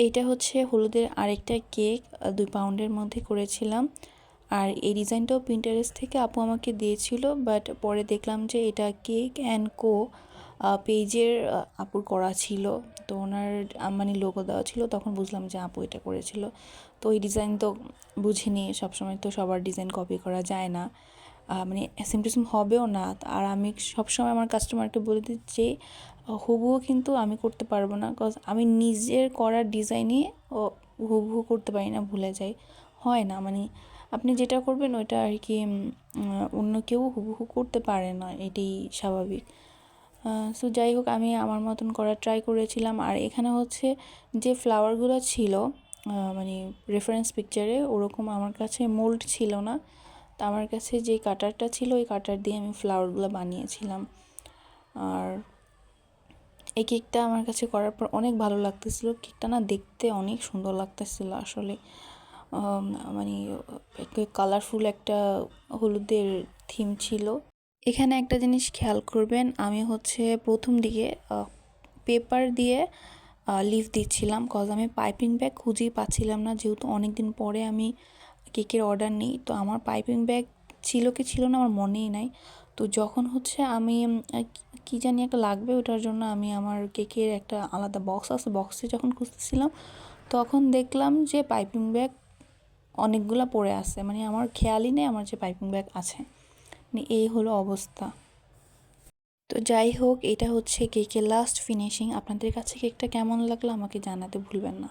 এইটা হচ্ছে হলুদের আরেকটা কেক 2 পাউন্ডের মধ্যে করেছিলাম। আর এই ডিজাইনটাও Pinterest থেকে আপু আমাকে দিয়েছিল, বাট পরে দেখলাম যে এটা কেক অ্যান্ড কো পেজের আপুর করা ছিল। তো ওনার মানে লোগো দেওয়া ছিল, তখন বুঝলাম যে আপু এটা করেছিল। তো এই ডিজাইন তো বুঝিনি, সবসময় তো সবার ডিজাইন কপি করা যায় না, মানে সেম টু সেম হবেও না। আর আমি সবসময় আমার কাস্টমারকে বলে দিই যে হুবহু কিন্তু আমি করতে পারবো না, কজ আমি নিজের করার ডিজাইনই হুবহু করতে পারি না, ভুলে যাই, হয় না। মানে আপনি যেটা করবেন ওইটা আর কি অন্য কেউ হুবহু করতে পারে না, এটাই স্বাভাবিক। সো যাই হোক, আমি আমার মতন করার ট্রাই করেছিলাম। আর এখানে হচ্ছে যে ফ্লাওয়ারগুলো ছিল মানে রেফারেন্স পিকচারে, ওরকম আমার কাছে মোল্ড ছিল না। তো আমার কাছে যে কাটারটা ছিল ওই কাটার দিয়ে আমি ফ্লাওয়ারগুলো বানিয়েছিলাম। আর এই কেকটা আমার কাছে করার পর অনেক ভালো লাগতেছিল। কেকটা না দেখতে অনেক সুন্দর লাগতেছিল আসলে, মানে কালারফুল একটা হলুদের থিম ছিল। এখানে একটা জিনিস খেয়াল করবেন, আমি হচ্ছে প্রথম দিকে পেপার দিয়ে লিফ দিচ্ছিলাম, কজ আমি পাইপিং ব্যাগ খুঁজেই পাচ্ছিলাম না, যেহেতু অনেক দিন পরে আমি কেকের অর্ডার নিই। তো আমার পাইপিং ব্যাগ ছিল কি ছিল না আমার মনেই নাই। তো যখন হচ্ছে আমি কি জানি একটা লাগবে, ওটার জন্য আমি আমার কেকের একটা আলাদা বক্স আছে, বক্সে যখন খুঁজতেছিলাম তখন দেখলাম যে পাইপিং ব্যাগ অনেকগুলা পড়ে আছে, মানে আমার খেয়ালই নেই আমার যে পাইপিং ব্যাগ আছে। মানে এই হলো অবস্থা। তো যাই হোক, এটা হচ্ছে কেকের লাস্ট ফিনিশিং। আপনাদের কাছে কেকটা কেমন লাগলো আমাকে জানাতে ভুলবেন না।